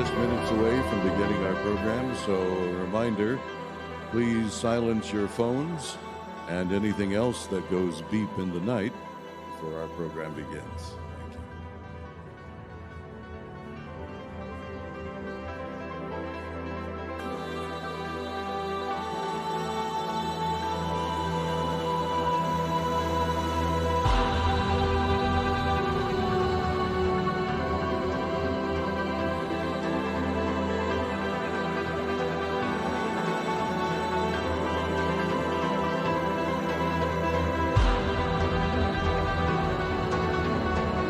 just minutes away from beginning our program, so a reminder, please silence your phones and anything else that goes beep in the night before our program begins. Thank you.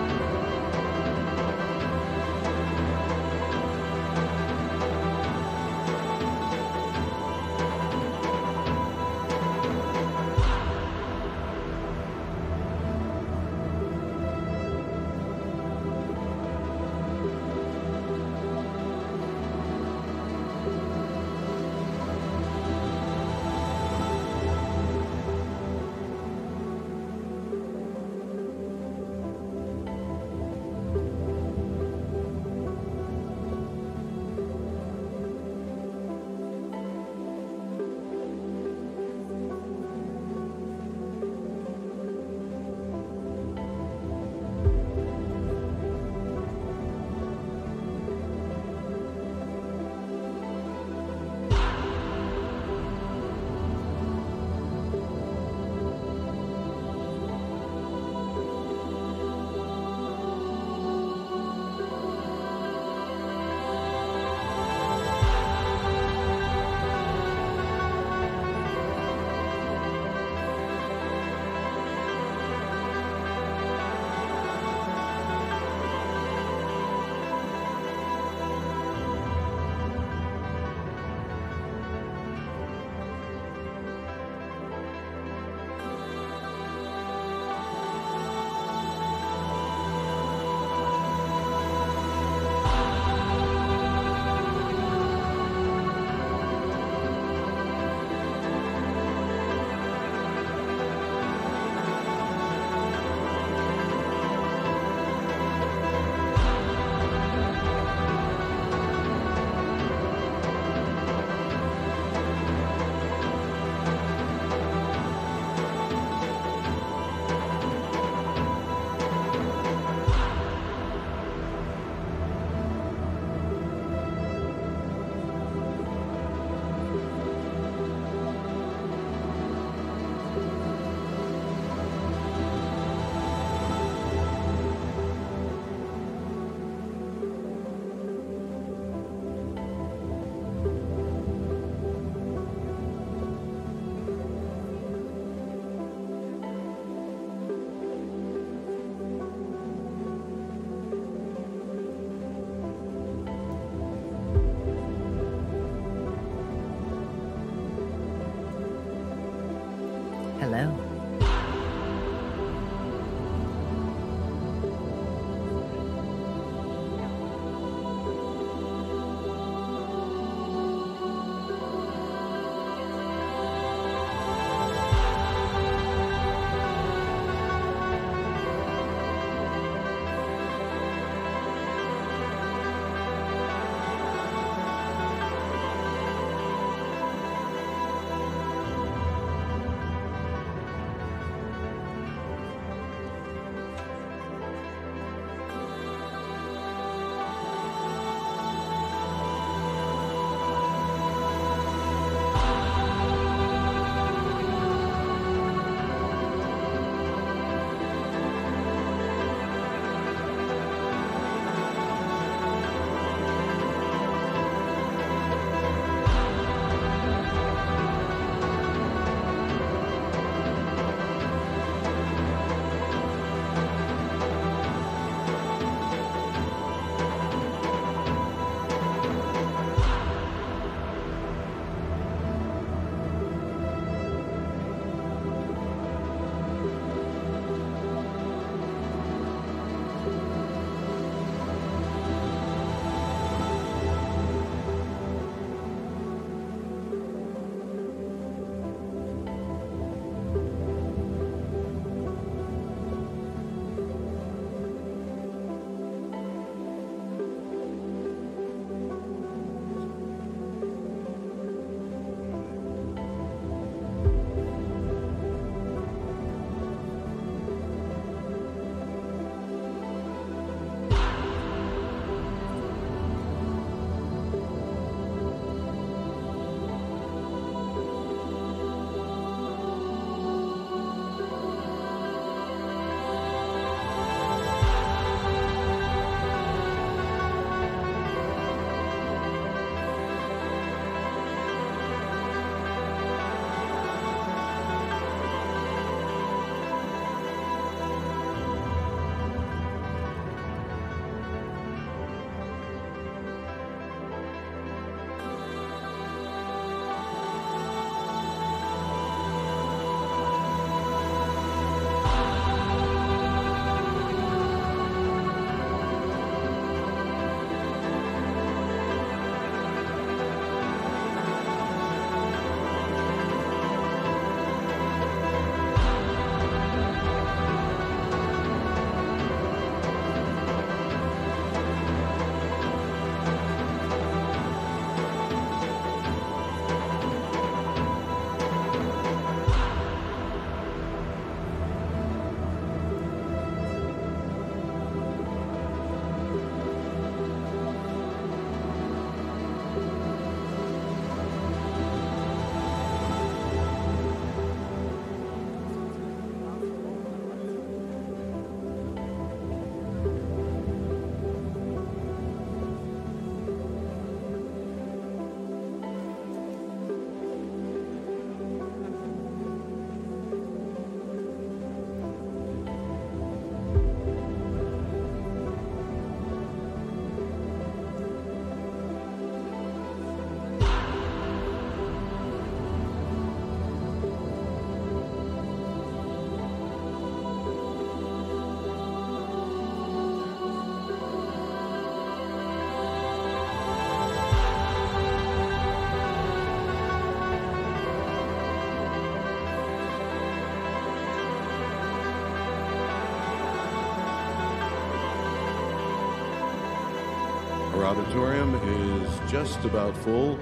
auditorium is just about full,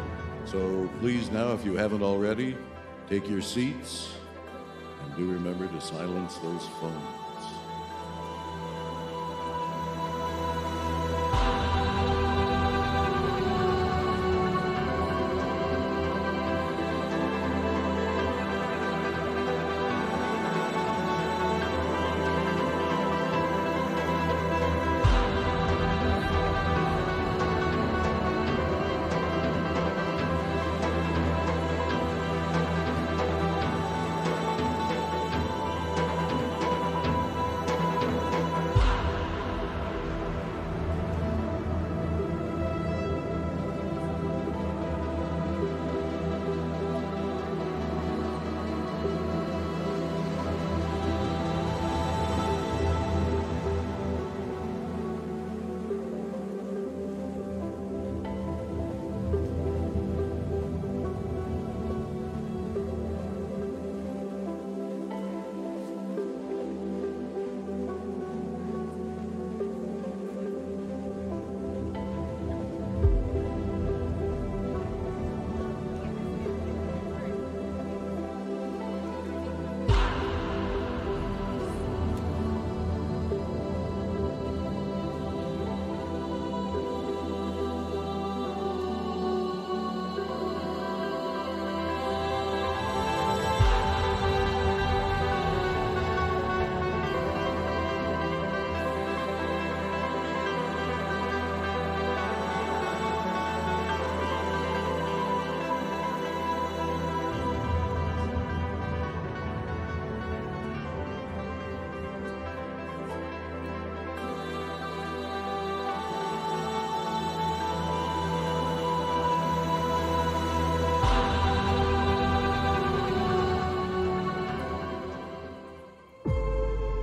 so please now, if you haven't already, take your seats and do remember to silence those phones.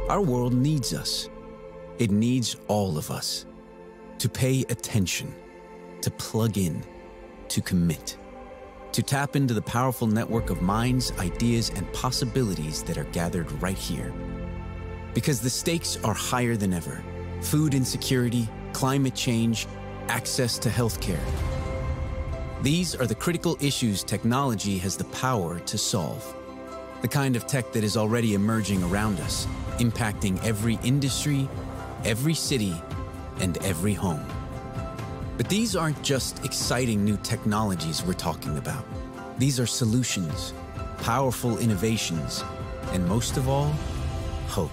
Our world needs us. It needs all of us to pay attention, to plug in, to commit, to tap into the powerful network of minds, ideas, and possibilities that are gathered right here. Because the stakes are higher than ever. Food insecurity, climate change, access to healthcare. These are the critical issues technology has the power to solve. The kind of tech that is already emerging around us, impacting every industry, every city, and every home. But these aren't just exciting new technologies we're talking about. These are solutions, powerful innovations, and most of all, hope.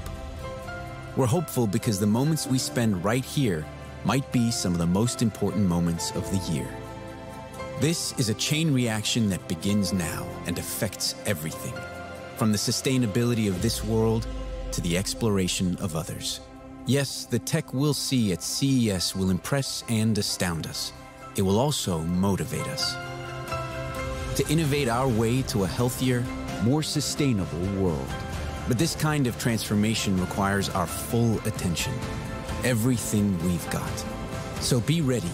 We're hopeful because the moments we spend right here might be some of the most important moments of the year. This is a chain reaction that begins now and affects everything, from the sustainability of this world to the exploration of others. Yes, the tech we'll see at CES will impress and astound us. It will also motivate us to innovate our way to a healthier, more sustainable world. But this kind of transformation requires our full attention, everything we've got. So be ready,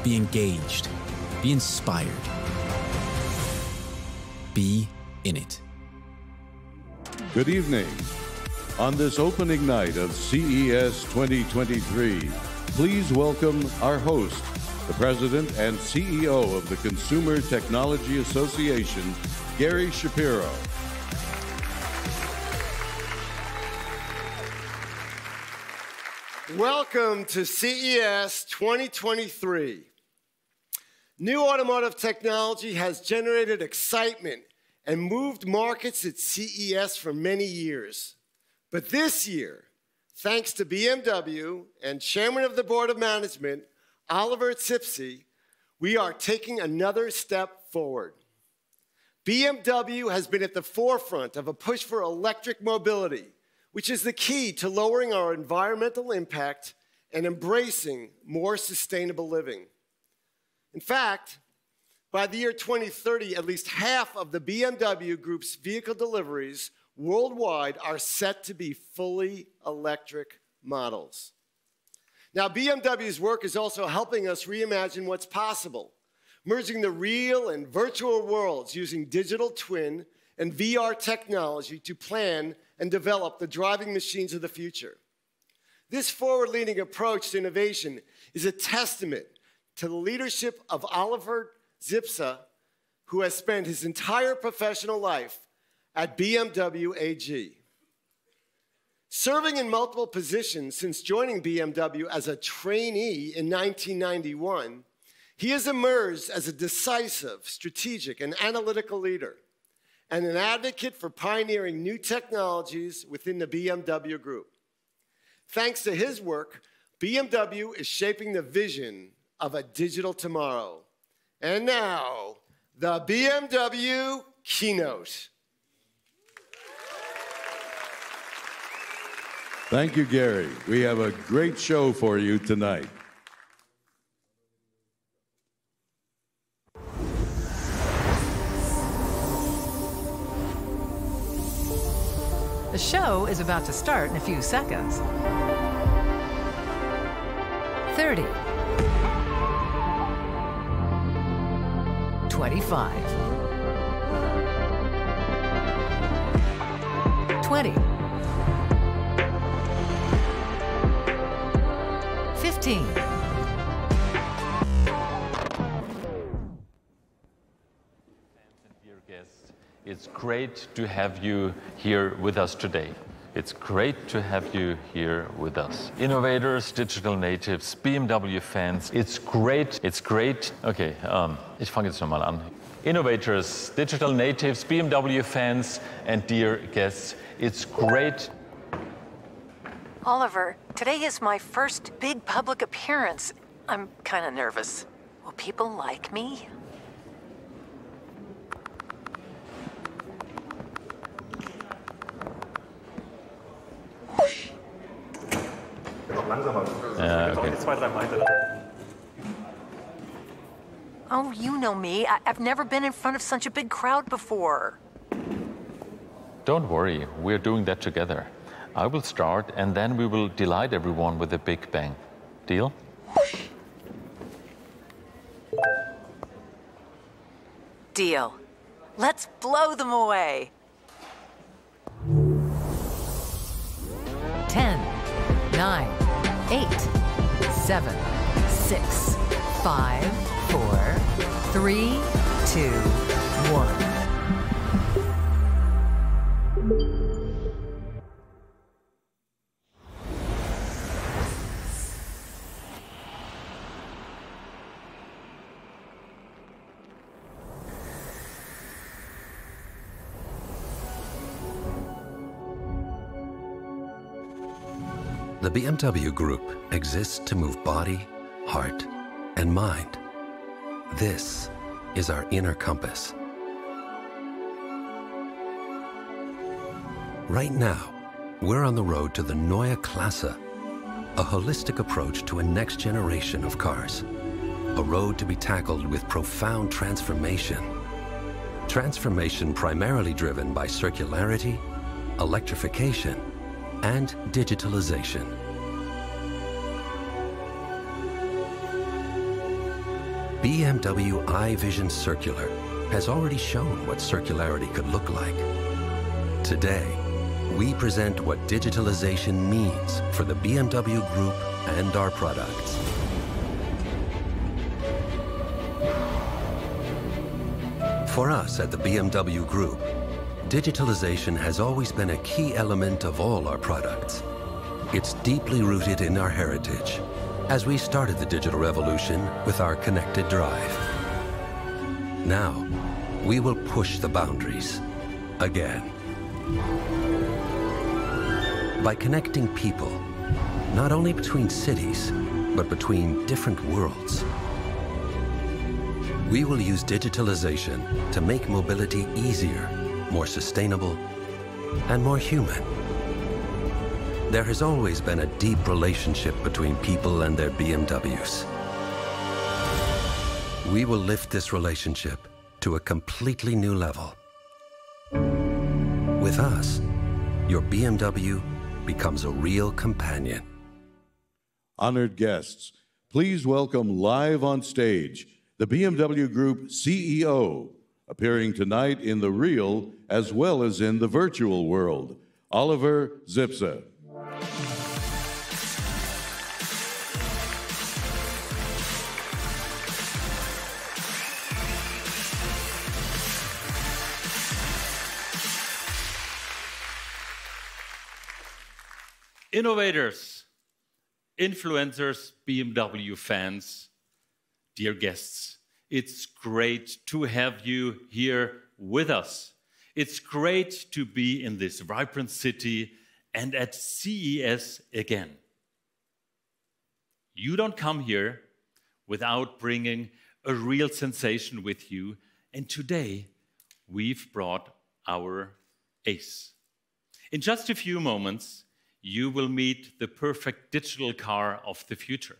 be engaged, be inspired, be in it. Good evening. On this opening night of CES 2023, please welcome our host, the President and CEO of the Consumer Technology Association, Gary Shapiro. Welcome to CES 2023. New automotive technology has generated excitement and moved markets at CES for many years. But this year, thanks to BMW and Chairman of the Board of Management, Oliver Zipse, we are taking another step forward. BMW has been at the forefront of a push for electric mobility, which is the key to lowering our environmental impact and embracing more sustainable living. In fact, by the year 2030, at least half of the BMW Group's vehicle deliveries worldwide are set to be fully electric models. Now, BMW's work is also helping us reimagine what's possible, merging the real and virtual worlds using digital twin and VR technology to plan and develop the driving machines of the future. This forward-leaning approach to innovation is a testament to the leadership of Oliver Zipse, who has spent his entire professional life at BMW AG. Serving in multiple positions since joining BMW as a trainee in 1991, he has emerged as a decisive, strategic, and analytical leader, and an advocate for pioneering new technologies within the BMW Group. Thanks to his work, BMW is shaping the vision of a digital tomorrow. And now, the BMW keynote. Thank you, Gary. We have a great show for you tonight. The show is about to start in a few seconds. 30. 25. 20. 15. Dear guests, it's great to have you here with us today. It's great to have you here with us. Innovators, digital natives, BMW fans, it's great. Okay, ich fange jetzt nochmal an. Innovators, digital natives, BMW fans, and dear guests, it's great. Oliver, today is my first big public appearance. I'm kind of nervous. Will people like me? Oh, you know me. I've never been in front of such a big crowd before. Don't worry, we're doing that together. I will start, and then we will delight everyone with a big bang. Deal? Deal. Let's blow them away. 10, 9, 8, 7, 6, 5, 4, 3, 2, 1. The BMW Group exists to move body, heart, and mind. This is our inner compass. Right now, we're on the road to the Neue Klasse, a holistic approach to a next generation of cars. A road to be tackled with profound transformation. Transformation primarily driven by circularity, electrification, and digitalization. BMW iVision Circular has already shown what circularity could look like. Today, we present what digitalization means for the BMW Group and our products. For us at the BMW Group, digitalization has always been a key element of all our products. It's deeply rooted in our heritage, as we started the digital revolution with our connected drive. Now, we will push the boundaries again. By connecting people, not only between cities, but between different worlds. We will use digitalization to make mobility easier, more sustainable, and more human. There has always been a deep relationship between people and their BMWs. We will lift this relationship to a completely new level. With us, your BMW becomes a real companion. Honored guests, please welcome live on stage the BMW Group CEO, appearing tonight in the real as well as in the virtual world, Oliver Zipse. Innovators, influencers, BMW fans, dear guests, it's great to have you here with us. It's great to be in this vibrant city and at CES again. You don't come here without bringing a real sensation with you, and today we've brought our ace. In just a few moments, you will meet the perfect digital car of the future.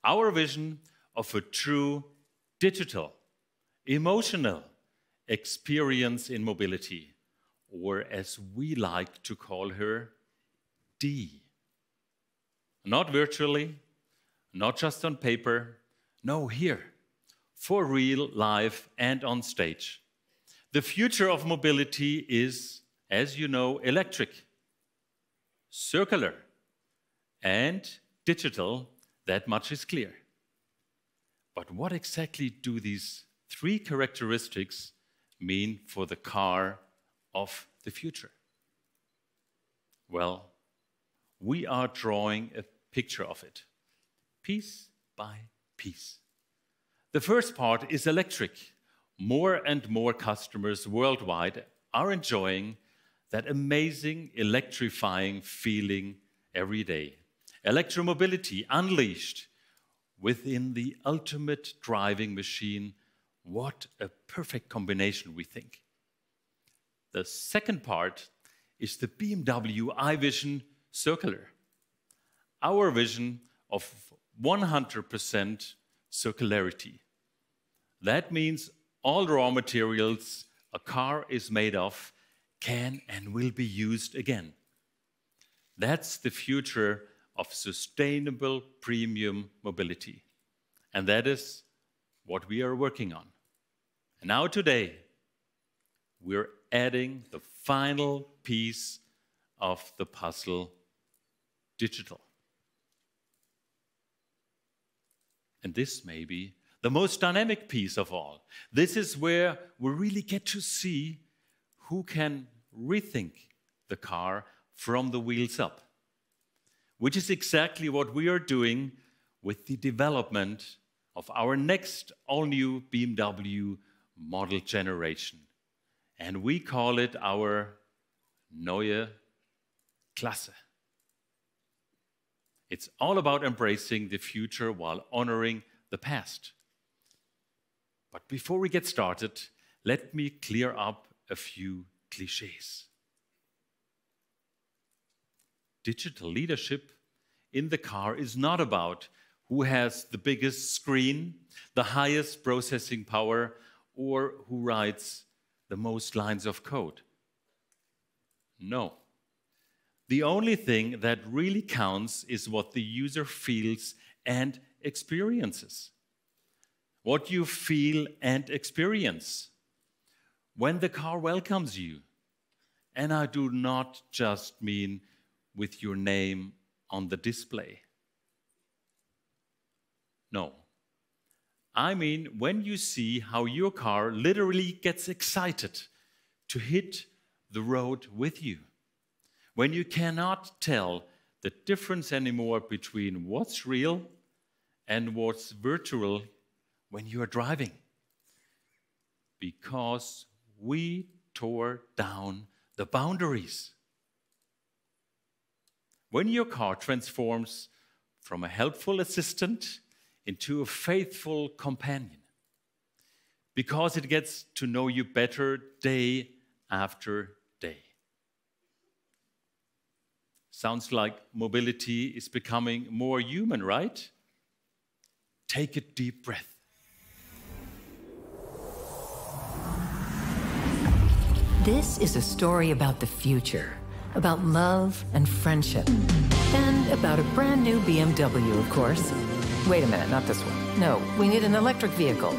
Our vision of a true digital, emotional experience in mobility, or as we like to call her, D. Not virtually, not just on paper, no, here, for real, live, and on stage. The future of mobility is, as you know, electric, circular, and digital. That much is clear. But what exactly do these three characteristics mean for the car of the future? Well, we are drawing a picture of it, piece by piece. The first part is electric. More and more customers worldwide are enjoying that amazing electrifying feeling every day. Electromobility unleashed within the ultimate driving machine. What a perfect combination, we think. The second part is the BMW iVision Circular. Our vision of 100% circularity. That means all raw materials a car is made of can and will be used again. That's the future of sustainable premium mobility. And that is what we are working on. And now today, we're adding the final piece of the puzzle, digital. And this may be the most dynamic piece of all. This is where we really get to see who can rethink the car from the wheels up, which is exactly what we are doing with the development of our next all-new BMW model generation. And we call it our Neue Klasse. It's all about embracing the future while honoring the past. But before we get started, let me clear up a few cliches. Digital leadership in the car is not about who has the biggest screen, the highest processing power, or who writes the most lines of code. No. The only thing that really counts is what the user feels and experiences. What you feel and experience when the car welcomes you. And I do not just mean with your name on the display. No. I mean when you see how your car literally gets excited to hit the road with you. When you cannot tell the difference anymore between what's real and what's virtual when you are driving. Because we tore down the boundaries. When your car transforms from a helpful assistant into a faithful companion, because it gets to know you better day after day. Sounds like mobility is becoming more human, right? Take a deep breath. This is a story about the future, about love and friendship, and about a brand new BMW, of course. Wait a minute, not this one. No, we need an electric vehicle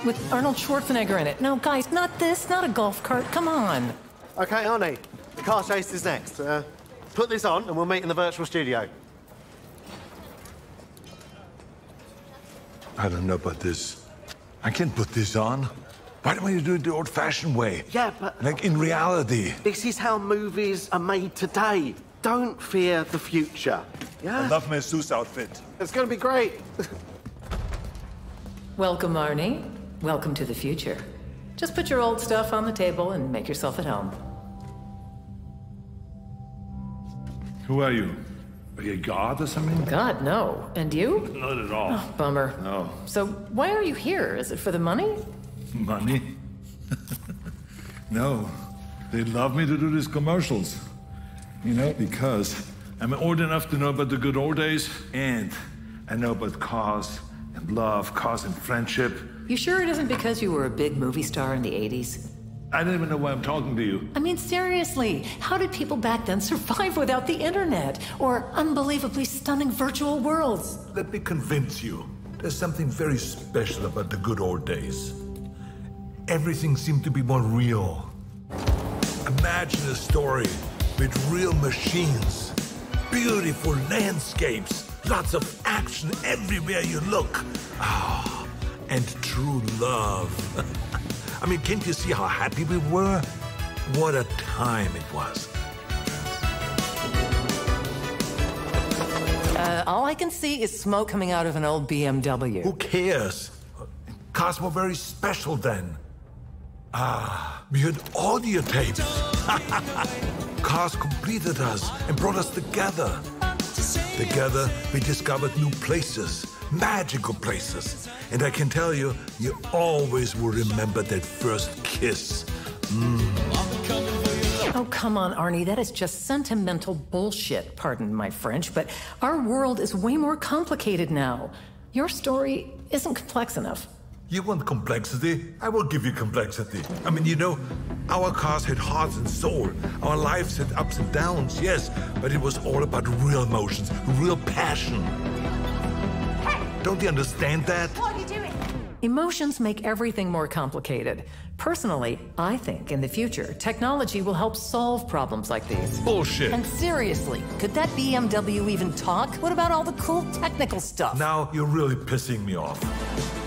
with Arnold Schwarzenegger in it. No, guys, not this, not a golf cart. Come on. Okay, Arnie, the car chase is next. Put this on and we'll meet in the virtual studio. I don't know about this. I can't put this on. Why don't we do it the old-fashioned way? Yeah, but... Like in reality. This is how movies are made today. don't fear the future. Yeah? I love my Zeus outfit. It's gonna be great. Welcome, Arnie. Welcome to the future. Just put your old stuff on the table and make yourself at home. Who are you? Are you a god or something? God, no. And you? Not at all. Oh, bummer. No. So why are you here? Is it for the money? Money? No. They love me to do these commercials. You know, because I'm old enough to know about the good old days, and I know about cars and love, cars and friendship. You sure it isn't because you were a big movie star in the 80s? I don't even know why I'm talking to you. I mean, seriously, how did people back then survive without the internet? Or unbelievably stunning virtual worlds? Let me convince you. There's something very special about the good old days. Everything seemed to be more real. Imagine a story with real machines, beautiful landscapes, lots of action everywhere you look. Ah, and true love. I mean, can't you see how happy we were? What a time it was. All I can see is smoke coming out of an old BMW. Who cares? Cars were very special then. Ah, we had audio tapes. Cars completed us and brought us together. Together, we discovered new places, magical places. And I can tell you, you always will remember that first kiss. Oh, come on, Arnie. That is just sentimental bullshit, pardon my French, but our world is way more complicated now. Your story isn't complex enough. You want complexity? I will give you complexity. I mean, you know, our cars had hearts and soul. Our lives had ups and downs, yes, but it was all about real emotions, real passion. Hey! Don't you understand that? What are you doing? Emotions make everything more complicated. Personally, I think in the future, technology will help solve problems like these. Bullshit. And seriously, could that BMW even talk? What about all the cool technical stuff? Now you're really pissing me off.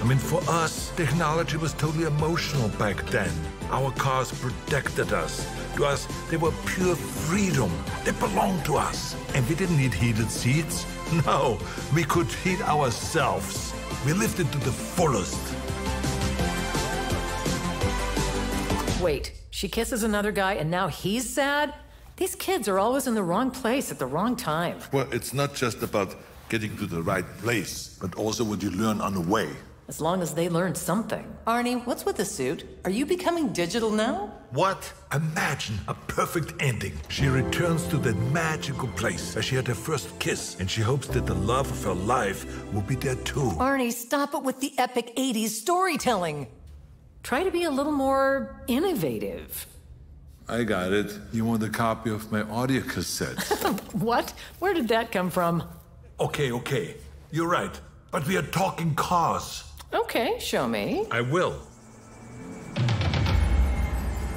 I mean, for us, technology was totally emotional back then. Our cars protected us. To us, they were pure freedom. They belonged to us. And we didn't need heated seats. No, we could heat ourselves. We lived it to the fullest. Wait, she kisses another guy and now he's sad? These kids are always in the wrong place at the wrong time. Well, it's not just about getting to the right place, but also what you learn on the way. As long as they learn something. Arnie, what's with the suit? Are you becoming digital now? What? Imagine a perfect ending. She returns to that magical place where she had her first kiss, and she hopes that the love of her life will be there too. Arnie, stop it with the epic 80s storytelling. Try to be a little more innovative. I got it. You want a copy of my audio cassette? What? Where did that come from? Okay. You're right. But we are talking cars. Okay, show me. I will.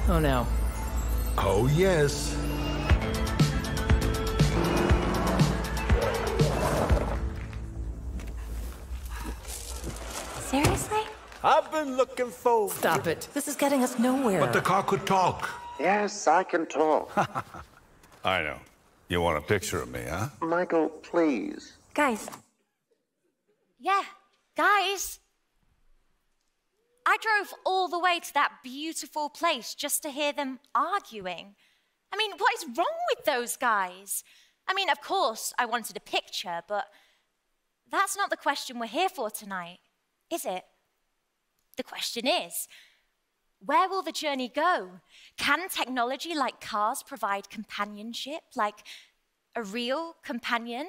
Oh, no. Oh, yes. Seriously? I've been looking forward. Stop it. This is getting us nowhere. But the car could talk. Yes, I can talk. I know. You want a picture of me, huh? Michael, please. Guys. Yeah, guys. I drove all the way to that beautiful place just to hear them arguing. I mean, what is wrong with those guys? I mean, of course, I wanted a picture, but that's not the question we're here for tonight, is it? The question is, where will the journey go? Can technology like cars provide companionship, like a real companion?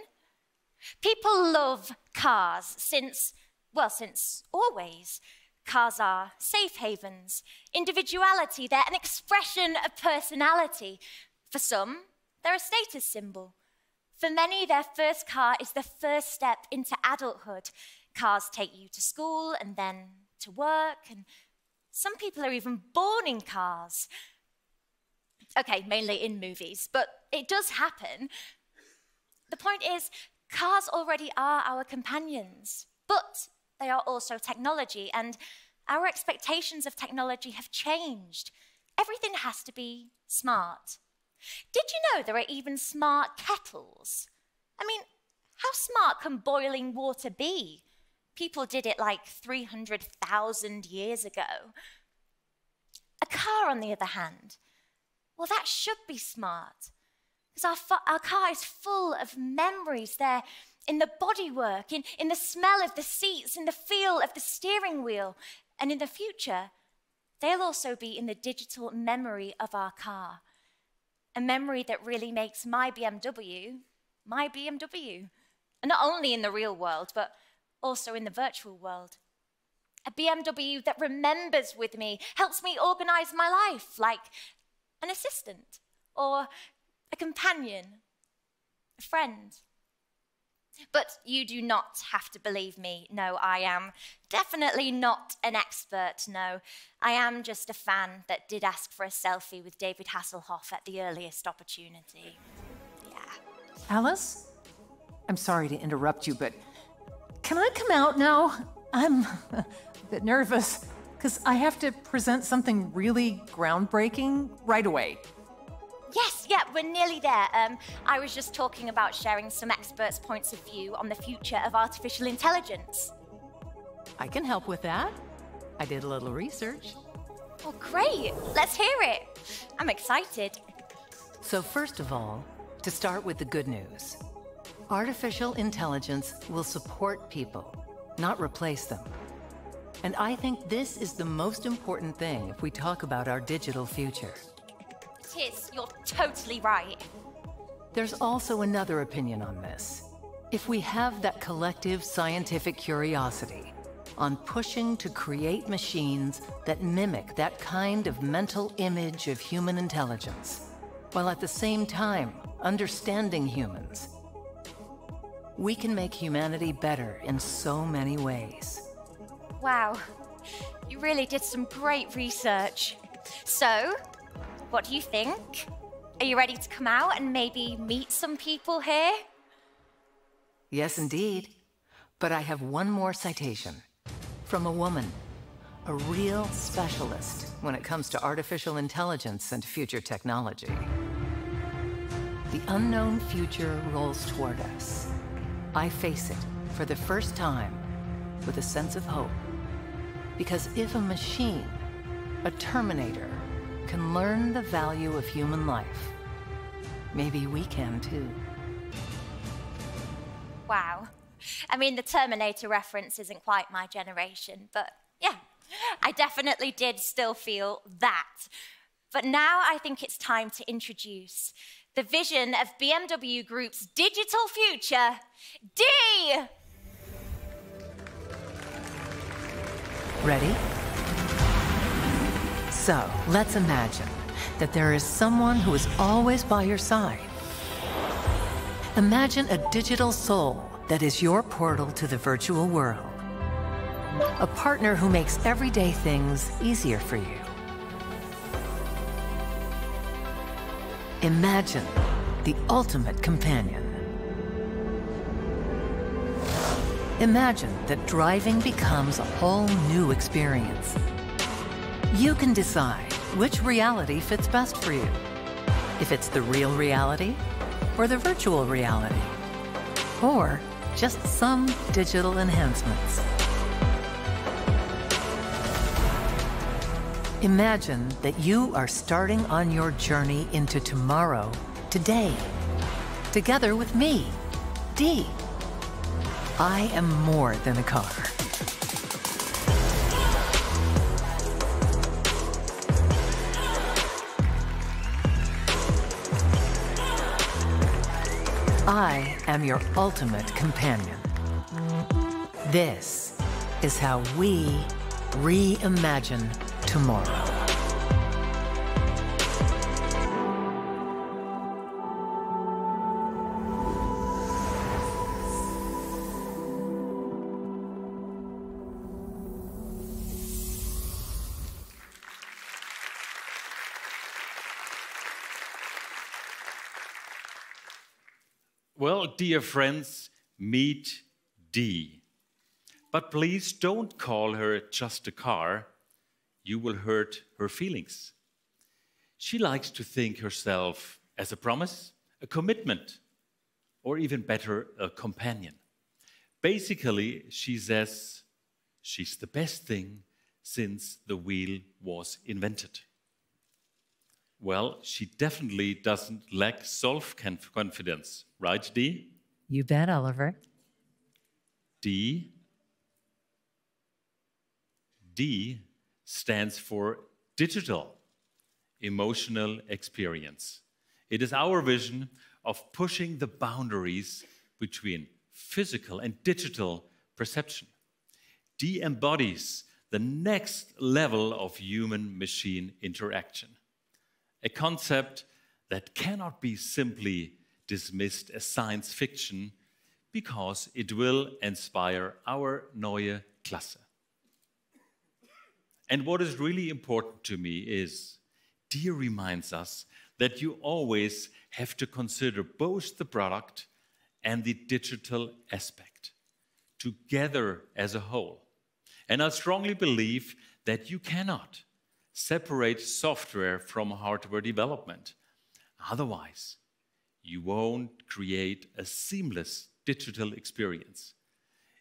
People love cars since always. Cars are safe havens, individuality, they're an expression of personality. For some, they're a status symbol. For many, their first car is the first step into adulthood. Cars take you to school and then to work, and some people are even born in cars. Okay, mainly in movies, but it does happen. The point is, cars already are our companions, but they are also technology, and our expectations of technology have changed. Everything has to be smart, Did you know there are even smart kettles? I mean, how smart can boiling water be? People did it like 300,000 years ago. A car, on the other hand, well, that should be smart. Because our car is full of memories there in the bodywork, in the smell of the seats, in the feel of the steering wheel. And in the future, they'll also be in the digital memory of our car. A memory that really makes my BMW, my BMW. And not only in the real world, but also in the virtual world. A BMW that remembers with me, helps me organize my life, like an assistant, or a companion, a friend. But you do not have to believe me. No, I am definitely not an expert, no. I am just a fan that did ask for a selfie with David Hasselhoff at the earliest opportunity. Yeah. Alice? I'm sorry to interrupt you, but can I come out now? I'm a bit nervous, because I have to present something really groundbreaking right away. Yes, yeah, we're nearly there. I was just talking about sharing some experts' points of view on the future of artificial intelligence. I can help with that. I did a little research. Oh, great. Let's hear it. I'm excited. So first of all, to start with the good news, artificial intelligence will support people, not replace them. And I think this is the most important thing if we talk about our digital future. It is. You're totally right. There's also another opinion on this. If we have that collective scientific curiosity on pushing to create machines that mimic that kind of mental image of human intelligence, while at the same time understanding humans, we can make humanity better in so many ways. Wow, you really did some great research. So, what do you think? Are you ready to come out and maybe meet some people here? Yes, indeed. But I have one more citation from a woman, a real specialist when it comes to artificial intelligence and future technology. The unknown future rolls toward us. I face it for the first time with a sense of hope. Because if a machine, a Terminator, can learn the value of human life, maybe we can too. Wow. I mean, the Terminator reference isn't quite my generation, but yeah, I definitely did still feel that. But now I think it's time to introduce the vision of BMW Group's digital future, D! Ready? So, let's imagine that there is someone who is always by your side. Imagine a digital soul that is your portal to the virtual world. A partner who makes everyday things easier for you. Imagine the ultimate companion. Imagine that driving becomes a whole new experience. You can decide which reality fits best for you. If it's the real reality, or the virtual reality, or just some digital enhancements. Imagine that you are starting on your journey into tomorrow, today, together with me, D. I am more than a car. I am your ultimate companion. This is how we reimagine tomorrow. Well, dear friends, meet Dee. But please don't call her just a car. You will hurt her feelings. She likes to think herself as a promise, a commitment, or even better, a companion. Basically, she says she's the best thing since the wheel was invented. Well, she definitely doesn't lack self-confidence, right, Dee? You bet, Oliver. D stands for digital emotional experience. It is our vision of pushing the boundaries between physical and digital perception. D embodies the next level of human-machine interaction, a concept that cannot be simply dismissed as science fiction because it will inspire our neue Klasse. And what is really important to me is, D reminds us that you always have to consider both the product and the digital aspect together as a whole. And I strongly believe that you cannot separate software from hardware development. Otherwise, you won't create a seamless digital experience.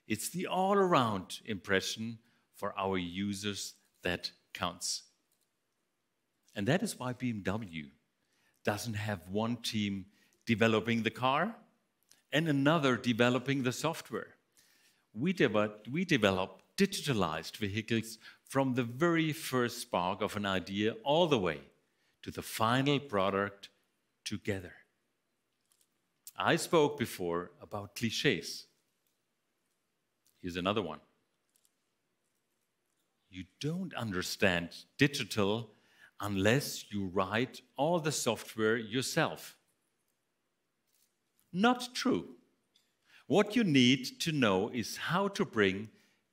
It's the all-around impression for our users that counts. And that is why BMW doesn't have one team developing the car and another developing the software. We develop digitalized vehicles from the very first spark of an idea all the way to the final product together. I spoke before about cliches. Here's another one. You don't understand digital unless you write all the software yourself. Not true. What you need to know is how to bring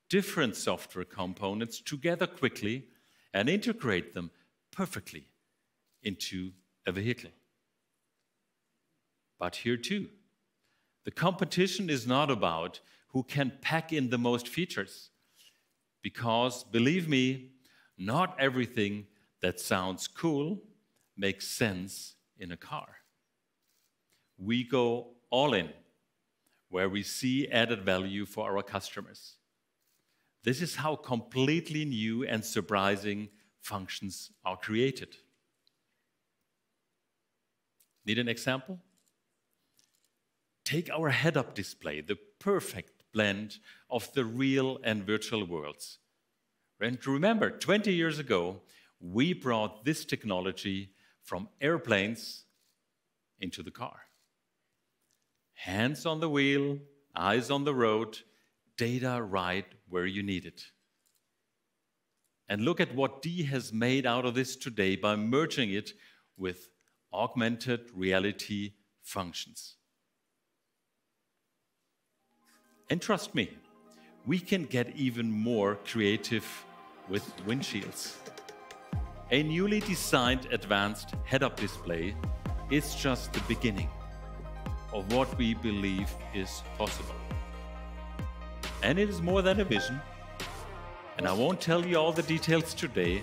different software components together quickly and integrate them perfectly into a vehicle. But here too, the competition is not about who can pack in the most features. Because, believe me, not everything that sounds cool makes sense in a car. We go all in where we see added value for our customers. This is how completely new and surprising functions are created. Need an example? Take our head-up display, the perfect blend of the real and virtual worlds. And remember, 20 years ago, we brought this technology from airplanes into the car. Hands on the wheel, eyes on the road, data right where you need it. And look at what D has made out of this today by merging it with augmented reality functions. And trust me, we can get even more creative with windshields. A newly designed advanced head-up display is just the beginning of what we believe is possible. And it is more than a vision. And I won't tell you all the details today,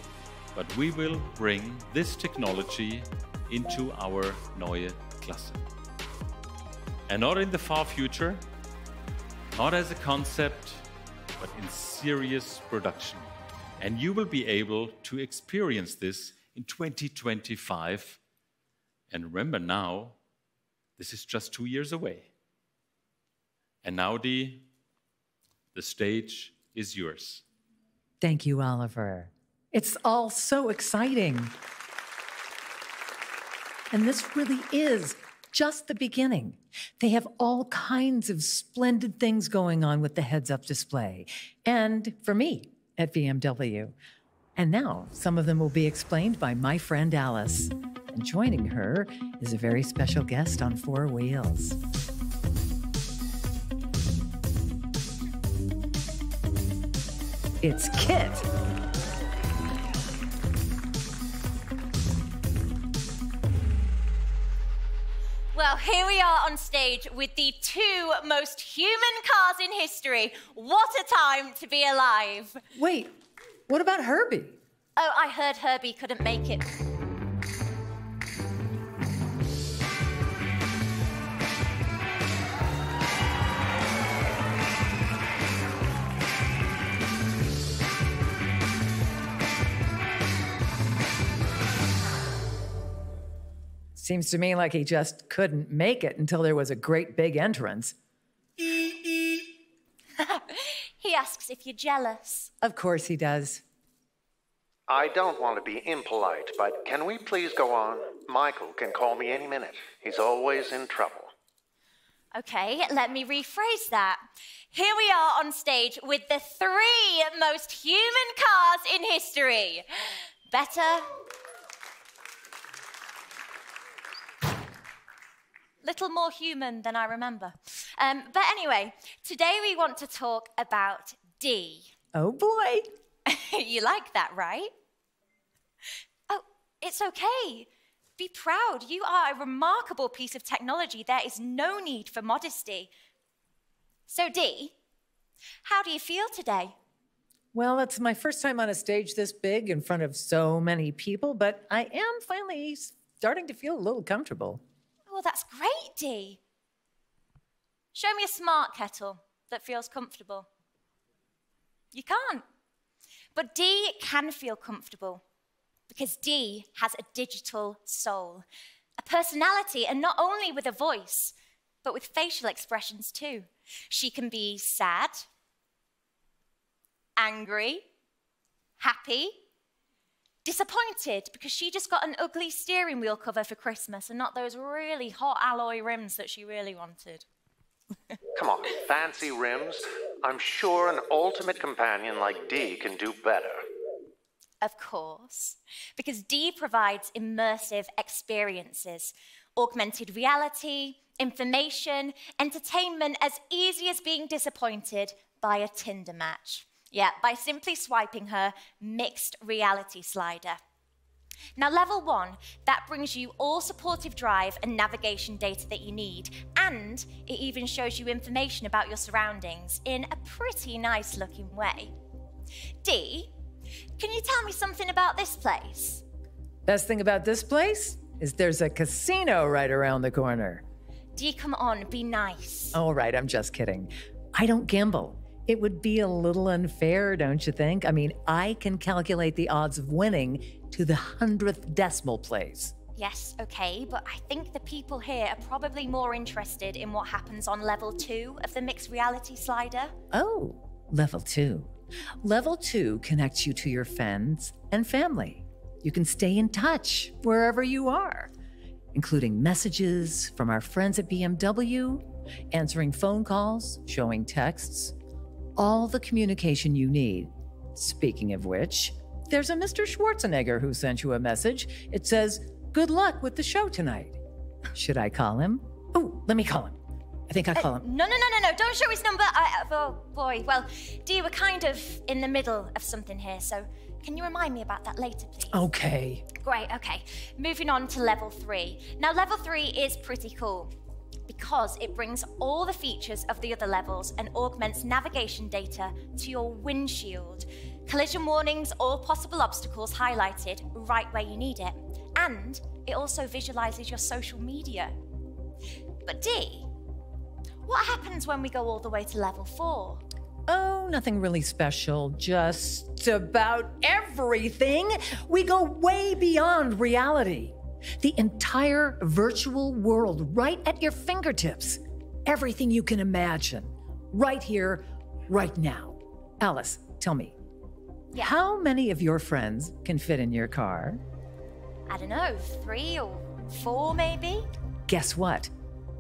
but we will bring this technology into our neue Klasse. And not in the far future, not as a concept, but in serious production. And you will be able to experience this in 2025. And remember now, this is just 2 years away. And now, Dee, the stage is yours. Thank you, Oliver. It's all so exciting. And this really is just the beginning. They have all kinds of splendid things going on with the heads-up display. And for me at BMW. And now some of them will be explained by my friend Alice. And joining her is a very special guest on 4 wheels. It's Kit. Well, here we are on stage with the 2 most human cars in history. What a time to be alive. Wait, what about Herbie? Oh, I heard Herbie couldn't make it. Seems to me like he just couldn't make it until there was a great big entrance. He asks if you're jealous. Of course he does. I don't want to be impolite, but can we please go on? Michael can call me any minute. He's always in trouble. Okay, let me rephrase that. Here we are on stage with the 3 most human cars in history. Better. Little more human than I remember. But anyway, today we want to talk about D. Oh boy. You like that, right? Oh, it's okay. Be proud. You are a remarkable piece of technology. There is no need for modesty. So, D, how do you feel today? Well, it's my first time on a stage this big in front of so many people, but I am finally starting to feel a little comfortable. Oh, that's great, D. Show me a smart kettle that feels comfortable. You can't. But D can feel comfortable because D has a digital soul, a personality, and not only with a voice, but with facial expressions too. She can be sad, angry, happy, disappointed because she just got an ugly steering wheel cover for Christmas and not those really hot alloy rims that she really wanted. Come on, fancy rims. I'm sure an ultimate companion like D can do better. Of course, because D provides immersive experiences, augmented reality, information, entertainment as easy as being disappointed by a Tinder match. Yeah, by simply swiping her mixed reality slider. Now, level 1, that brings you all supportive drive and navigation data that you need, and it even shows you information about your surroundings in a pretty nice looking way. D, can you tell me something about this place? Best thing about this place is there's a casino right around the corner. D, come on, be nice. All right, I'm just kidding. I don't gamble. It would be a little unfair, don't you think? I mean, I can calculate the odds of winning to the 100th decimal place. Yes, okay, but I think the people here are probably more interested in what happens on level 2 of the mixed reality slider. Oh, level 2. Level 2 connects you to your friends and family. You can stay in touch wherever you are, including messages from our friends at BMW, answering phone calls, showing texts, all the communication you need. Speaking of which, there's a Mr. Schwarzenegger who sent you a message. It says, "Good luck with the show tonight." Should I call him? Oh, let me call him. I think I'll call him. No, don't show his number. Oh, boy. Well, D, we're kind of in the middle of something here, so can you remind me about that later, please? Okay. Great, okay. Moving on to level 3. Now, level 3 is pretty cool because it brings all the features of the other levels and augments navigation data to your windshield. Collision warnings, all possible obstacles highlighted right where you need it. And it also visualizes your social media. But D, what happens when we go all the way to level 4? Oh, nothing really special. Just about everything. We go way beyond reality. The entire virtual world right at your fingertips. Everything you can imagine. Right here, right now. Alice, tell me. Yeah. How many of your friends can fit in your car? I don't know, 3 or 4 maybe? Guess what?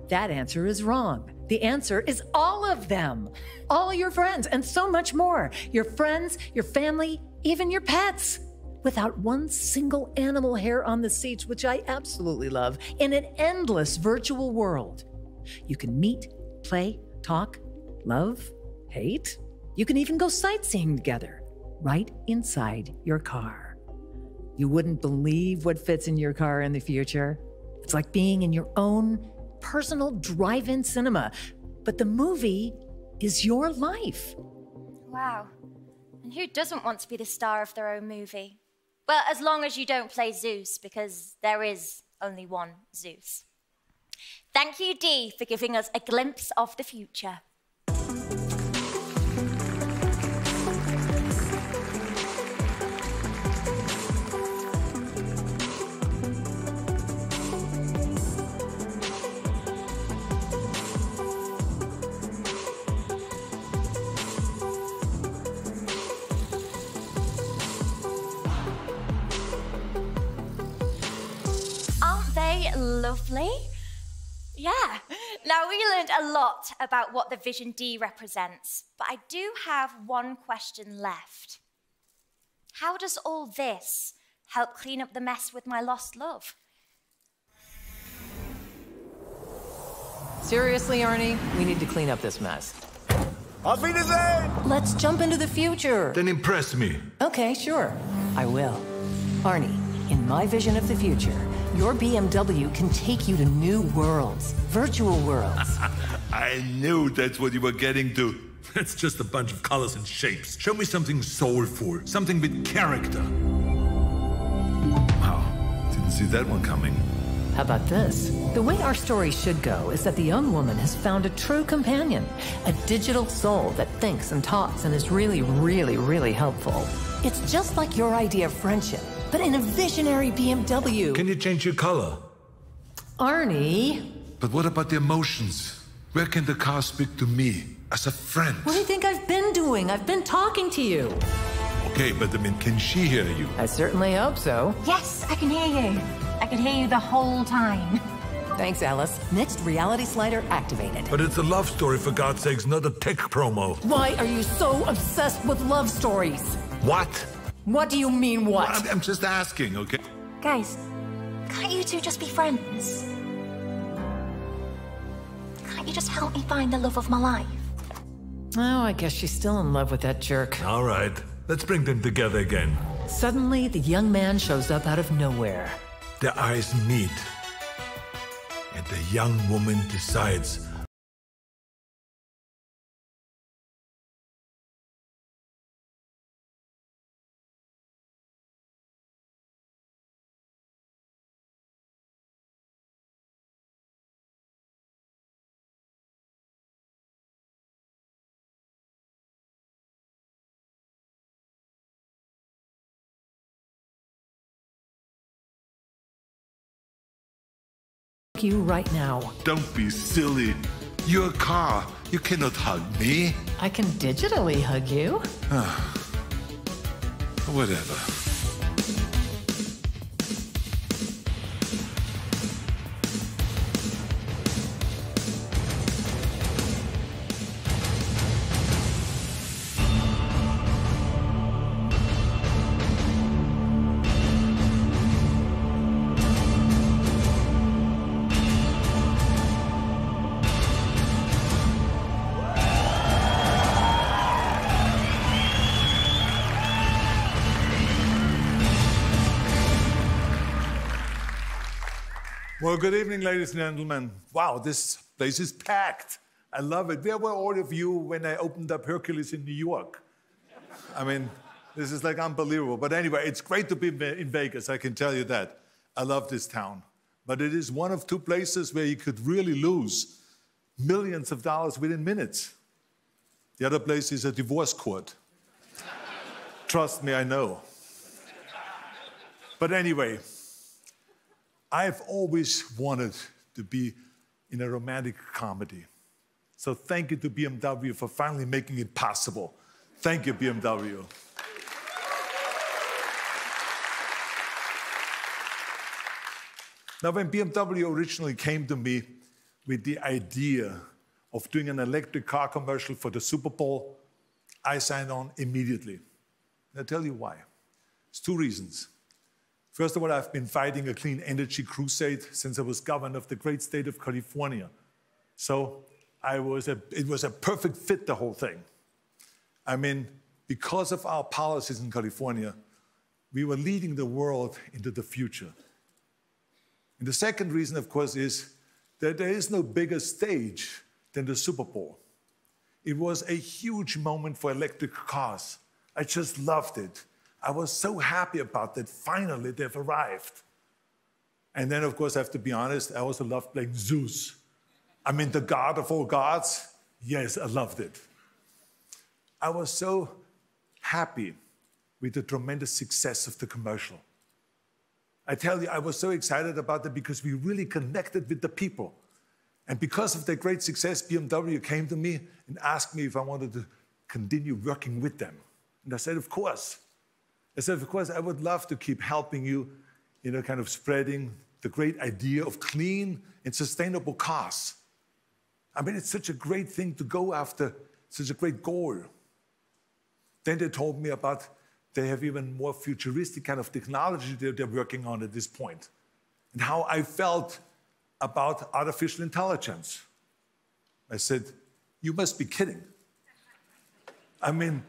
That answer is wrong. The answer is all of them. All your friends and so much more. Your friends, your family, even your pets. Without one single animal hair on the seats, which I absolutely love, in an endless virtual world. You can meet, play, talk, love, hate. You can even go sightseeing together, right inside your car. You wouldn't believe what fits in your car in the future. It's like being in your own personal drive-in cinema, but the movie is your life. Wow. And who doesn't want to be the star of their own movie? Well, as long as you don't play Zeus, because there is only one Zeus. Thank you, D, for giving us a glimpse of the future. lovely. Yeah. Now, we learned a lot about what the Vision D represents, but I do have one question left. How does all this help clean up the mess with my lost love? Seriously, Arnie, we need to clean up this mess. Auf Wiedersehen! Let's jump into the future. Then impress me. Okay, sure. I will. Arnie, in my vision of the future, your BMW can take you to new worlds, virtual worlds. I knew that's what you were getting to. It's just a bunch of colors and shapes. Show me something soulful, something with character. Wow, didn't see that one coming. How about this? The way our story should go is that the young woman has found a true companion, a digital soul that thinks and talks and is really, really, really helpful. It's just like your idea of friendship, but in a visionary BMW. Can you change your color? Arnie. But what about the emotions? Where can the car speak to me as a friend? What do you think I've been doing? I've been talking to you. Okay, but I mean, can she hear you? I certainly hope so. Yes, I can hear you. I can hear you the whole time. Thanks, Alice. Mixed reality slider activated. But it's a love story, for God's sakes, not a tech promo. Why are you so obsessed with love stories? What? What do you mean, what? I'm just asking, okay? Guys, can't you two just be friends? Can't you just help me find the love of my life? Oh, I guess she's still in love with that jerk. All right, let's bring them together again. Suddenly, the young man shows up out of nowhere. Their eyes meet, and the young woman decides. You right now. Don't be silly. You're a car. You cannot hug me. I can digitally hug you. Whatever. Well, good evening, ladies and gentlemen. Wow, this place is packed. I love it. Where were all of you when I opened up Hercules in New York? I mean, this is like unbelievable. But anyway, it's great to be in Vegas, I can tell you that. I love this town. But it is one of two places where you could really lose millions of dollars within minutes. The other place is a divorce court. Trust me, I know. But anyway, I've always wanted to be in a romantic comedy. So thank you to BMW for finally making it possible. Thank you, BMW. Now, when BMW originally came to me with the idea of doing an electric car commercial for the Super Bowl, I signed on immediately. And I'll tell you why. It's two reasons. First of all, I've been fighting a clean energy crusade since I was governor of the great state of California. So it was a perfect fit, the whole thing. I mean, because of our policies in California, we were leading the world into the future. And the second reason, of course, is that there is no bigger stage than the Super Bowl. It was a huge moment for electric cars. I just loved it. I was so happy about that. Finally, they've arrived. And then, of course, I have to be honest, I also loved playing Zeus. I mean, the god of all gods. Yes, I loved it. I was so happy with the tremendous success of the commercial. I tell you, I was so excited about it because we really connected with the people. And because of their great success, BMW came to me and asked me if I wanted to continue working with them. And I said, of course. I said, of course, I would love to keep helping you, kind of spreading the great idea of clean and sustainable cars. I mean, it's such a great thing to go after, such a great goal. Then they told me about they have even more futuristic kind of technology that they're working on at this point, and how I felt about artificial intelligence. I said, you must be kidding. I mean,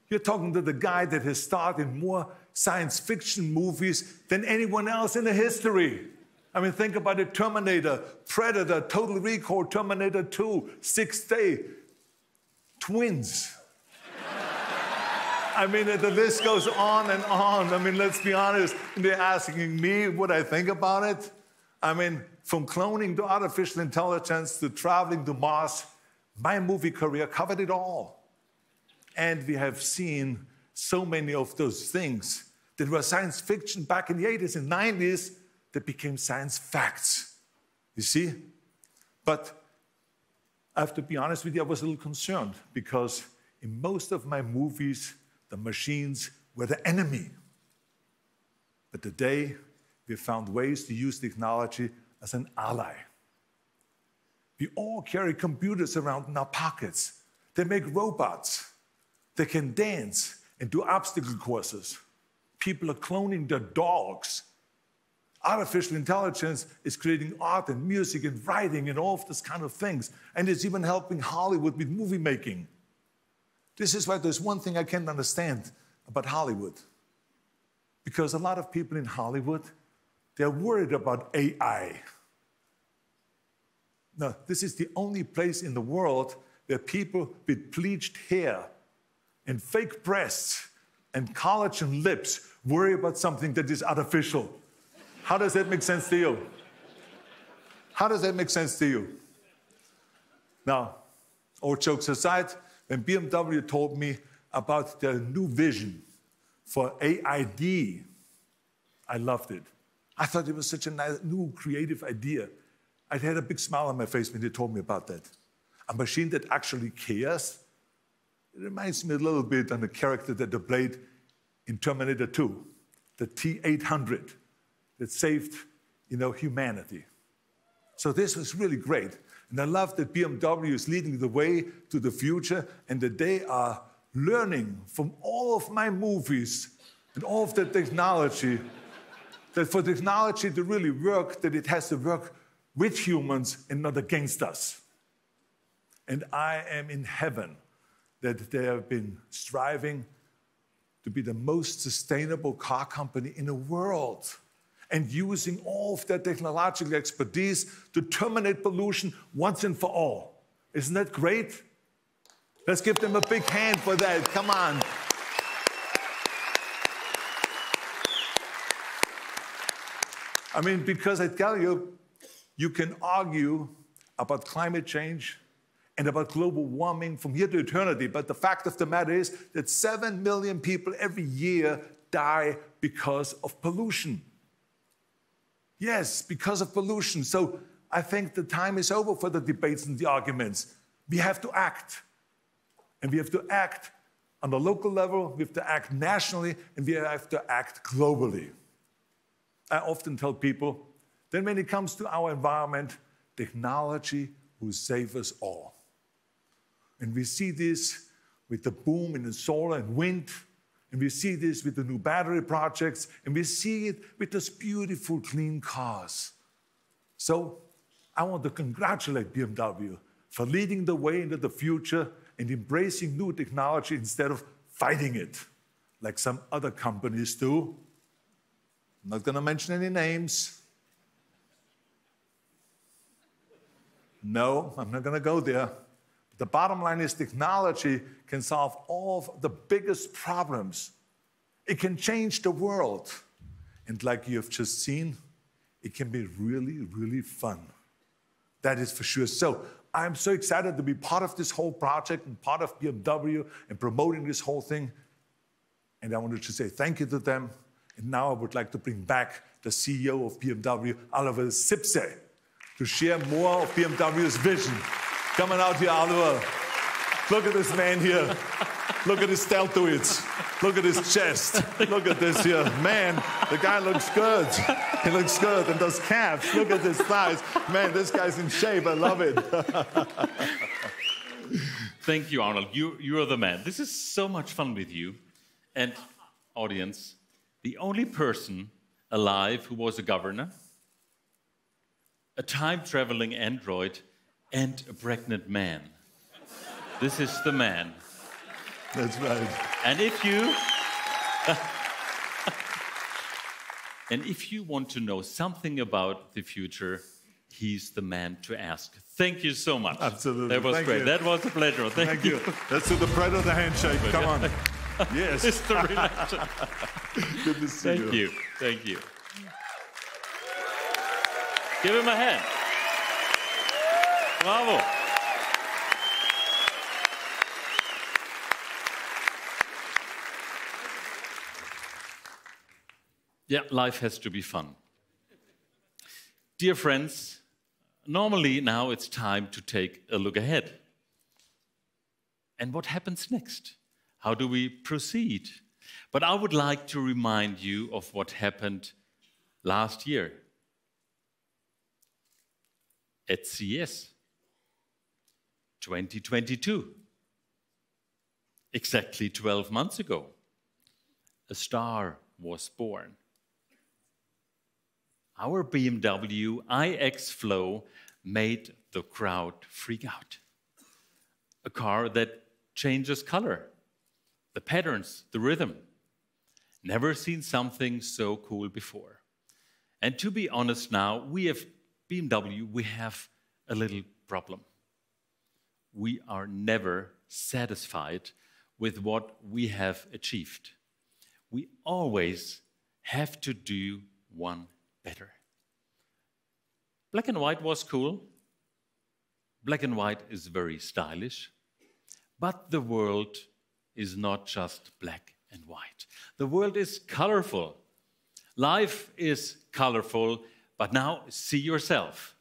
you're talking to the guy that has starred in more science fiction movies than anyone else in the history. I mean, think about it: Terminator, Predator, Total Recall, Terminator 2, Sixth Day, Twins. I mean, the list goes on and on. I mean, let's be honest. They're asking me what I think about it. I mean, from cloning to artificial intelligence to traveling to Mars, my movie career covered it all. And we have seen so many of those things that were science fiction back in the 80s and 90s that became science facts. You see? But I have to be honest with you, I was a little concerned because in most of my movies, the machines were the enemy. But today, we found ways to use technology as an ally. We all carry computers around in our pockets. They make robots. They can dance and do obstacle courses. People are cloning their dogs. Artificial intelligence is creating art and music and writing and all of these kind of things. And it's even helping Hollywood with movie making. This is why there's one thing I can't understand about Hollywood. Because a lot of people in Hollywood, they're worried about AI. Now, this is the only place in the world where people with bleached hair and fake breasts and collagen lips worry about something that is artificial. How does that make sense to you? How does that make sense to you? Now, all jokes aside, when BMW told me about their new vision for AID, I loved it. I thought it was such a nice, new, creative idea. I had a big smile on my face when they told me about that. A machine that actually cares. It reminds me a little bit of the character that they played in Terminator 2, the T-800, that saved, humanity. So this was really great. And I love that BMW is leading the way to the future and that they are learning from all of my movies and all of the technology, that for technology to really work, that it has to work with humans and not against us. And I am in heaven that they have been striving to be the most sustainable car company in the world and using all of their technological expertise to terminate pollution once and for all. Isn't that great? Let's give them a big hand for that. Come on. I mean, because I tell you, you can argue about climate change and about global warming from here to eternity, but the fact of the matter is that 7 million people every year die because of pollution. Yes, because of pollution. So I think the time is over for the debates and the arguments. We have to act. And we have to act on the local level, we have to act nationally, and we have to act globally. I often tell people that when it comes to our environment, technology will save us all. And we see this with the boom in the solar and wind, and we see this with the new battery projects, and we see it with those beautiful, clean cars. So I want to congratulate BMW for leading the way into the future and embracing new technology instead of fighting it, like some other companies do. I'm not going to mention any names. No, I'm not going to go there. The bottom line is technology can solve all of the biggest problems. It can change the world. And like you have just seen, it can be really, really fun. That is for sure. So I'm so excited to be part of this whole project and part of BMW and promoting this whole thing. And I wanted to say thank you to them. And now I would like to bring back the CEO of BMW, Oliver Zipse, to share more of BMW's vision. Coming out here, Oliver. Look at this man here. Look at his deltoids. Look at his chest. Look at this here. Man, the guy looks good. He looks good. And those calves, look at his thighs. Man, this guy's in shape. I love it. Thank you, Arnold. You are the man. This is so much fun with you. And audience, the only person alive who was a governor, a time-traveling android, and a pregnant man. This is the man. That's right. And if you want to know something about the future, he's the man to ask. Thank you so much. Absolutely. That was Thank great. you. That was a pleasure. Thank you. Let's do the predator handshake. Come on. Yes. History lesson. Good to see you. Thank you. Thank you. Give him a hand. Bravo. Yeah, life has to be fun. Dear friends, normally now it's time to take a look ahead. And what happens next? How do we proceed? But I would like to remind you of what happened last year at CES 2022. Exactly 12 months ago, a star was born. Our BMW iX Flow made the crowd freak out. A car that changes color, the patterns, the rhythm. Never seen something so cool before. And to be honest now, we have BMW, we have a little problem. We are never satisfied with what we have achieved. We always have to do one better. Black and white was cool. Black and white is very stylish. But the world is not just black and white. The world is colorful. Life is colorful, but now see yourself.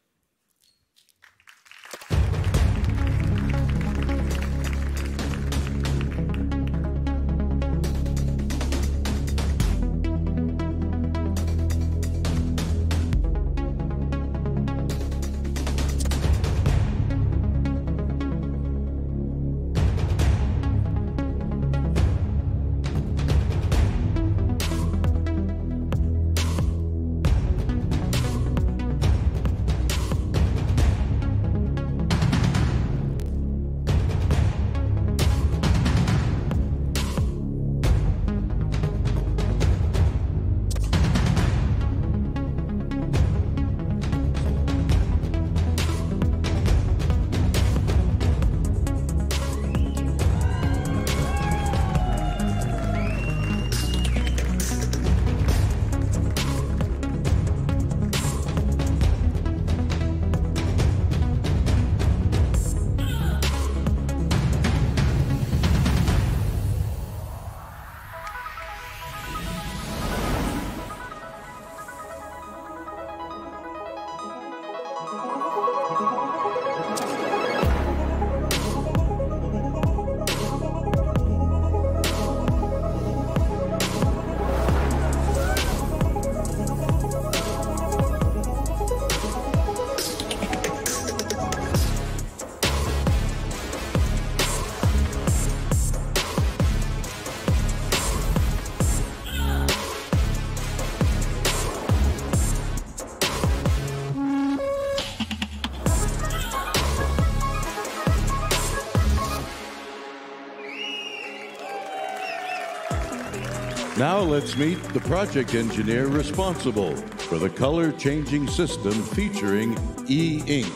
Now let's meet the project engineer responsible for the color-changing system featuring e-ink,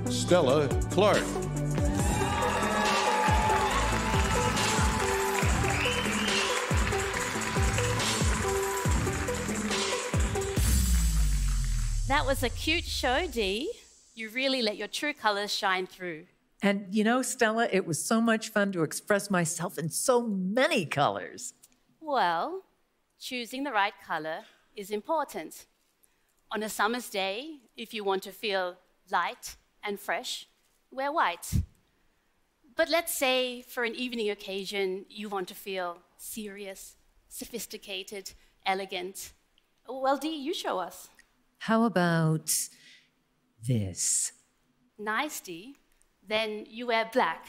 Stella Clark. That was a cute show, Dee. You really let your true colors shine through. And you know, Stella, it was so much fun to express myself in so many colors. Well, choosing the right color is important. On a summer's day, if you want to feel light and fresh, wear white. But let's say for an evening occasion, you want to feel serious, sophisticated, elegant. Well, Dee, you show us. How about this? Nice, Dee. Then you wear black,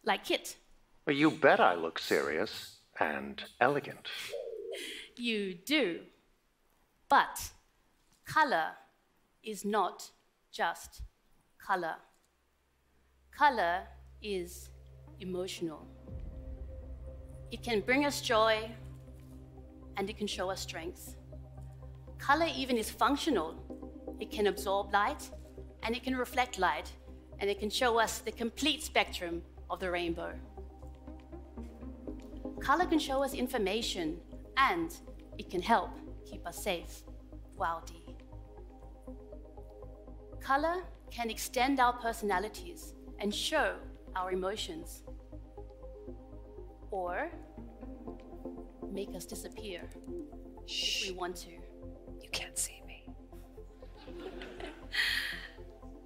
like Kit. Well, you bet I look serious and elegant. You do. But color is not just color. Color is emotional. It can bring us joy, and it can show us strength. Color even is functional. It can absorb light, and it can reflect light, and it can show us the complete spectrum of the rainbow. Color can show us information, and it can help keep us safe. Wow, Dee. Color can extend our personalities and show our emotions, or make us disappear if we want to. You can't see me.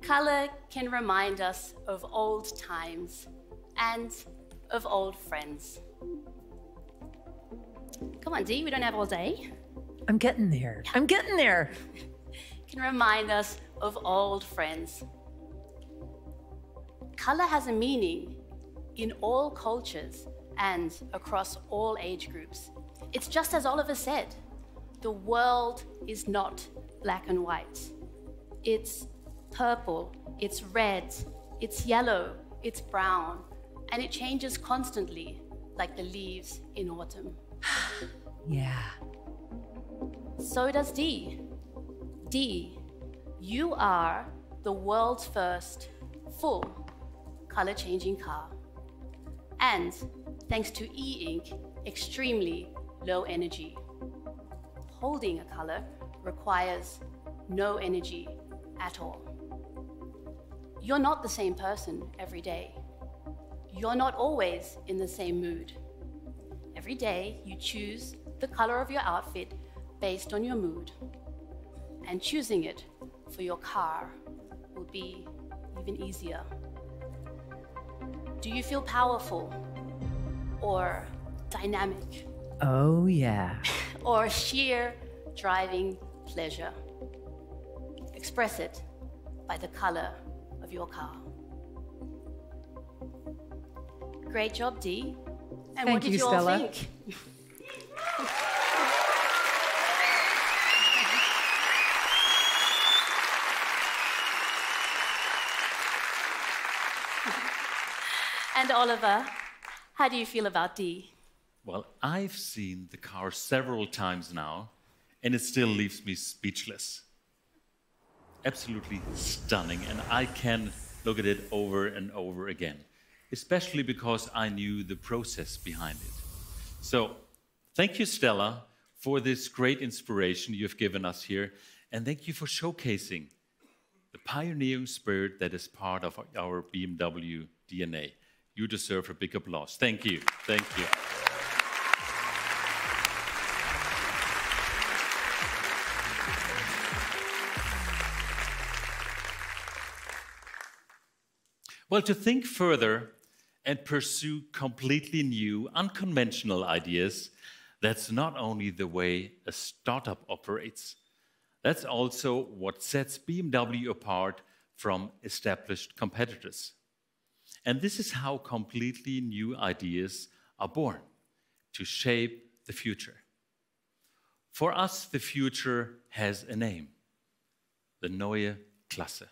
Color can remind us of old times and of old friends. Come on, Dee, we don't have all day. I'm getting there. I'm getting there. Can remind us of old friends. Color has a meaning in all cultures and across all age groups. It's just as Oliver said, the world is not black and white. It's purple, it's red, it's yellow, it's brown, and it changes constantly, like the leaves in autumn. Yeah. So does Dee. Dee, you are the world's first full color-changing car. And thanks to e-ink, extremely low energy. Holding a color requires no energy at all. You're not the same person every day. You're not always in the same mood. Every day you choose the color of your outfit based on your mood. And choosing it for your car will be even easier. Do you feel powerful or dynamic? Oh, yeah. Or sheer driving pleasure? Express it by the color of your car. Great job, Dee. And Thank what did you, you all Stella. think? And Oliver, how do you feel about Dee? Well, I've seen the car several times now, and it still leaves me speechless. Absolutely stunning, and I can look at it over and over again, especially because I knew the process behind it. So, thank you, Stella, for this great inspiration you've given us here, and thank you for showcasing the pioneering spirit that is part of our BMW DNA. You deserve a big applause. Thank you. Thank you. Well, to think further and pursue completely new, unconventional ideas, that's not only the way a startup operates, that's also what sets BMW apart from established competitors. And this is how completely new ideas are born, to shape the future. For us, the future has a name, the Neue Klasse,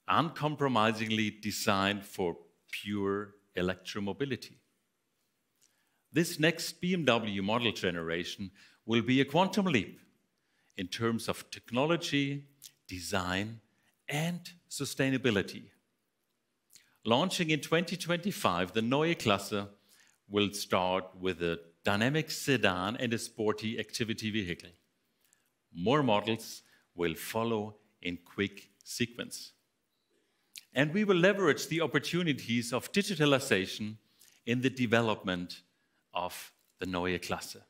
uncompromisingly designed for pure electromobility. This next BMW model generation will be a quantum leap in terms of technology, design, and sustainability. Launching in 2025, the Neue Klasse will start with a dynamic sedan and a sporty activity vehicle. More models will follow in quick sequence. And we will leverage the opportunities of digitalization in the development of the Neue Klasse.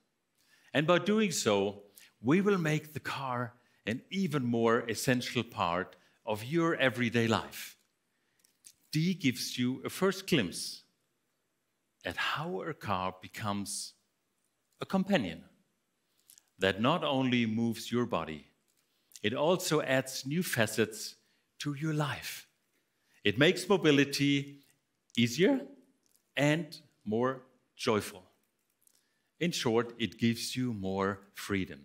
And by doing so, we will make the car an even more essential part of your everyday life. D gives you a first glimpse at how a car becomes a companion that not only moves your body, it also adds new facets to your life. It makes mobility easier and more joyful. In short, it gives you more freedom.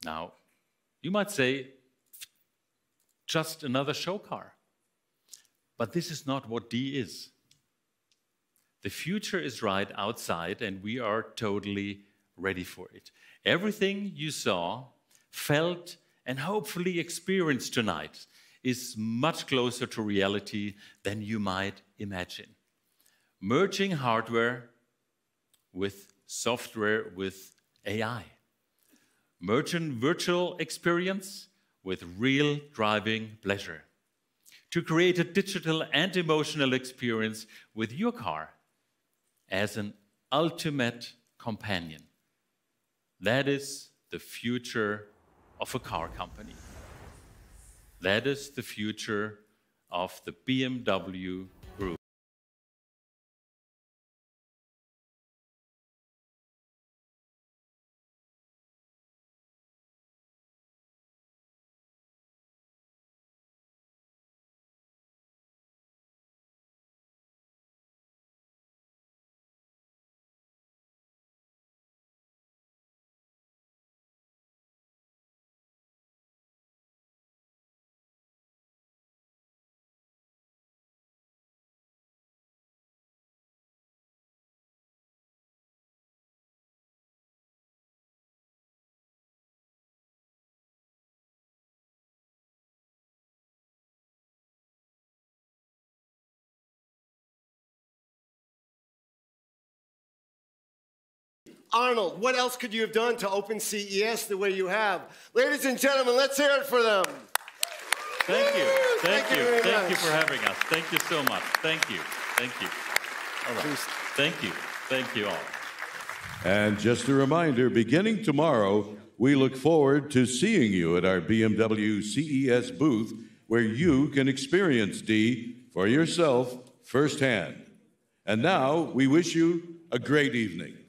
Now, you might say, just another show car. But this is not what D is. The future is right outside, and we are totally ready for it. Everything you saw, felt, and hopefully experienced tonight is much closer to reality than you might imagine. Merging hardware with software with AI. Merging virtual experience with real driving pleasure. To create a digital and emotional experience with your car as an ultimate companion. That is the future of a car company. That is the future of the BMW Group. Arnold, what else could you have done to open CES the way you have? Ladies and gentlemen, let's hear it for them. Thank you. Thank you. very Thank you much. for having us. Thank you so much. Thank you. Thank you. All right. Thank you. Thank you all. And just a reminder, beginning tomorrow, we look forward to seeing you at our BMW CES booth, where you can experience D for yourself firsthand. And now, we wish you a great evening.